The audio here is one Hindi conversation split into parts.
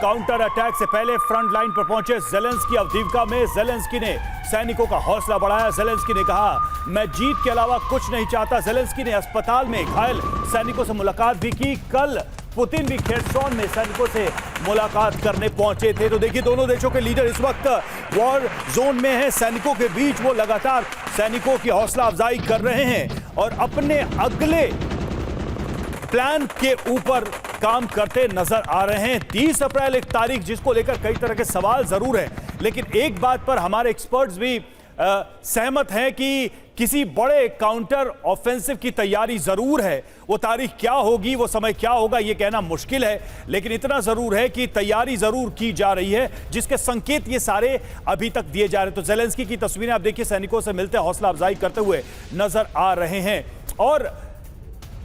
काउंटर अटैक से पहले फ्रंट लाइन पर पहुंचे ज़ेलेंस्की। अवदीवका में ज़ेलेंस्की ने सैनिकों का हौसला बढ़ाया। ज़ेलेंस्की ने कहा, मैं जीत के अलावा कुछ नहीं चाहता। ज़ेलेंस्की ने अस्पताल में घायल सैनिकों से मुलाकात भी की। कल पुतिन भी खेर्सोन में सैनिकों से मुलाकात करने पहुंचे थे। तो देखिए, दोनों देशों के लीडर इस वक्त वॉर जोन में हैं। सैनिकों के बीच वो लगातार सैनिकों की हौसला अफजाई कर रहे हैं और अपने अगले प्लान के ऊपर काम करते नजर आ रहे हैं। 30 अप्रैल एक तारीख जिसको लेकर कई तरह के सवाल जरूर हैं, लेकिन एक बात पर हमारे एक्सपर्ट्स भी सहमत हैं कि किसी बड़े काउंटर ऑफेंसिव की तैयारी जरूर है। वो तारीख क्या होगी, वो समय क्या होगा, ये कहना मुश्किल है, लेकिन इतना जरूर है कि तैयारी जरूर की जा रही है, जिसके संकेत ये सारे अभी तक दिए जा रहे हैं। तो ज़ेलेंस्की की तस्वीरें आप देखिए, सैनिकों से मिलते हौसला अफजाई करते हुए नजर आ रहे हैं। और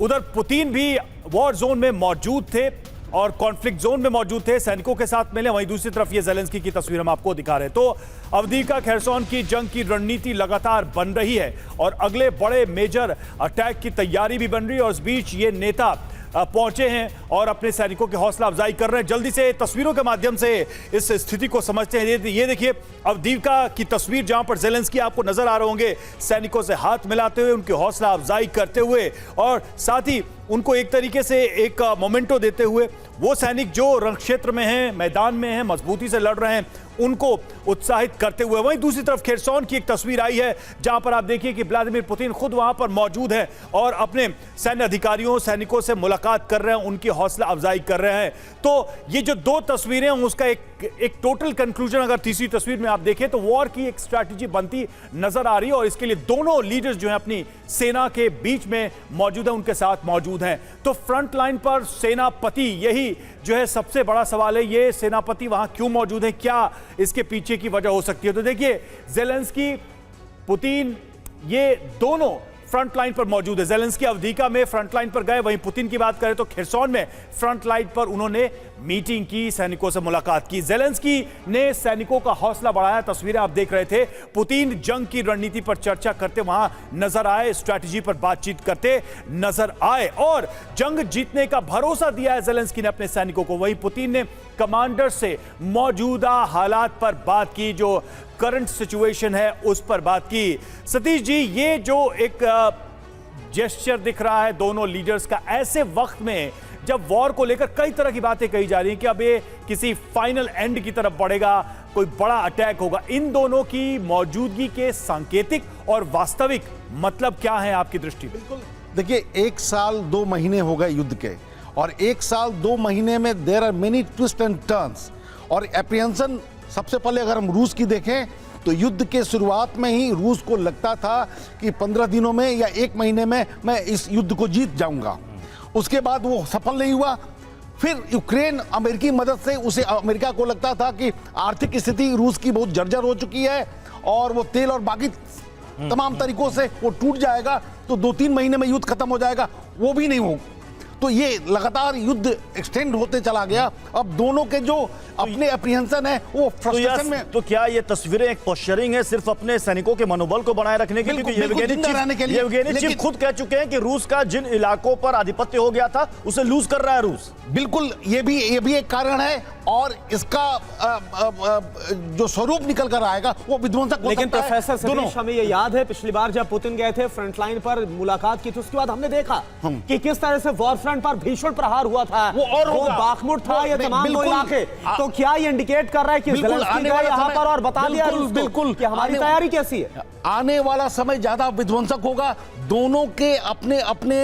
उधर पुतिन भी वॉर जोन में मौजूद थे और कॉन्फ्लिक्ट जोन में मौजूद थे, सैनिकों के साथ मिले। वहीं दूसरी तरफ ये ज़ेलेंस्की की तस्वीर हम आपको दिखा रहे हैं। तो अवदीवका खेर्सोन की जंग की रणनीति लगातार बन रही है और अगले बड़े मेजर अटैक की तैयारी भी बन रही है। और इस बीच ये नेता पहुंचे हैं और अपने सैनिकों की हौसला अफजाई कर रहे हैं। जल्दी से तस्वीरों के माध्यम से इस स्थिति को समझते हैं। ये देखिए अवदीवका की तस्वीर, जहां पर ज़ेलेंस्की आपको नजर आ रहे होंगे सैनिकों से हाथ मिलाते हुए, उनकी हौसला अफजाई करते हुए और साथ ही उनको एक तरीके से एक मोमेंटो देते हुए। वो सैनिक जो रण क्षेत्र में हैं, मैदान में हैं, मजबूती से लड़ रहे हैं, उनको उत्साहित करते हुए। वहीं दूसरी तरफ खेर्सोन की एक तस्वीर आई है, जहां पर आप देखिए कि व्लादिमीर पुतिन खुद वहां पर मौजूद है और अपने सैन्य अधिकारियों, सैनिकों से मुलाकात कर रहे हैं, उनकी हौसला अफजाई कर रहे हैं। तो ये जो दो तस्वीरें हैं, उसका एक टोटल कंक्लूजन अगर तीसरी तस्वीर में आप देखें तो वॉर की एक स्ट्रैटेजी बनती नजर आ रही है और इसके लिए दोनों लीडर्स जो हैं अपनी सेना के बीच में मौजूद है, उनके साथ मौजूद हैं। तो फ्रंट लाइन पर सेनापति, यही जो है सबसे बड़ा सवाल है। ये सेनापति वहां क्यों मौजूद है, क्या इसके पीछे की वजह हो सकती है? तो देखिए, ज़ेलेंस्की, पुतिन, ये दोनों फ्रंट लाइन पर मौजूद है। ज़ेलेंस्की अवदीवका में फ्रंट लाइन पर गए, वहीं पुतिन की बात करें तो खेर्सोन में फ्रंट लाइन पर उन्होंने मीटिंग की, सैनिकों से मुलाकात की। ज़ेलेंस्की ने सैनिकों का हौसला बढ़ाया, तस्वीरें आप देख रहे थे। पुतिन जंग की रणनीति पर चर्चा करते वहां नजर आए, स्ट्रैटेजी पर बातचीत करते नजर आए और जंग जीतने का भरोसा दिया है ज़ेलेंस्की ने अपने सैनिकों को। वहीं पुतिन ने कमांडर से मौजूदा हालात पर बात की, जो करंट सिचुएशन है उस पर बात की। सतीश जी, ये जो एक जेस्चर दिख रहा है दोनों लीडर्स का ऐसे वक्त में जब वॉर को लेकर कई तरह की बातें कही जा रही हैं कि अब ये किसी फाइनल एंड की तरफ बढ़ेगा, कोई बड़ा अटैक होगा, इन दोनों की मौजूदगी के सांकेतिक और वास्तविक मतलब क्या है आपकी दृष्टि में? बिल्कुल, देखिए 1 साल 2 महीने हो गए युद्ध के और 1 साल 2 महीने में there are many twist and turns और एप्रीहेंशन। सबसे पहले अगर हम रूस की देखें तो युद्ध के शुरुआत में ही रूस को लगता था कि 15 दिनों में या 1 महीने में मैं इस युद्ध को जीत जाऊंगा। उसके बाद वो सफल नहीं हुआ। फिर यूक्रेन अमेरिकी मदद से, उसे अमेरिका को लगता था कि आर्थिक स्थिति रूस की बहुत जर्जर हो चुकी है और वो तेल और बाकी तमाम तरीकों से वो टूट जाएगा, तो 2-3 महीने में युद्ध खत्म हो जाएगा। वो भी नहीं हो, तो ये लगातार युद्ध एक्सटेंड होते चला गया। अब दोनों के जो अपने एप्रीहेंशन है वो फ्रस्ट्रेशन में। तो क्या ये तस्वीरें एक पोस्चरिंग है सिर्फ अपने सैनिकों के मनोबल को बनाए रखने के लिए? येवगेनी चीफ खुद कह चुके हैं कि रूस का जिन इलाकों पर आधिपत्य हो गया था उसे लूज कर रहा है रूस। बिल्कुल, ये भी एक कारण है और इसका जो स्वरूप निकल कर आएगा वो विध्वंसक हो सकता है। लेकिन प्रोफेसर सतीश, हमें ये याद है पिछली बार जब पुतिन गए थे फ्रंटलाइन पर मुलाकात की थी, उसके बाद हमने देखा कि किस तरह से वॉर फ्रंट पर भीषण प्रहार हुआ था। वो बाखमुट था, ये तमाम वो इलाके। तो क्या ये इंडिकेट कर रहा है कि ज़ेलेंस्की गए यहाँ पर और बता दिया बिल्कुल कि हमारी तैयारी कैसी है? आने वाला समय ज्यादा विध्वंसक होगा। दोनों के अपने अपने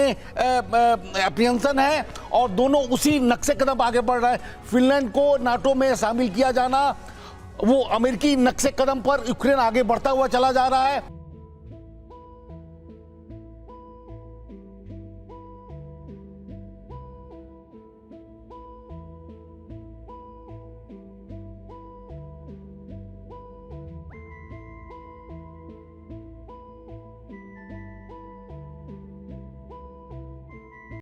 एप्रीहेंशन है और दोनों उसी नक्शे कदम आगे बढ़ रहा है। फिनलैंड को नाटो में शामिल किया जाना, वो अमेरिकी नक्शे कदम पर यूक्रेन आगे बढ़ता हुआ चला जा रहा है।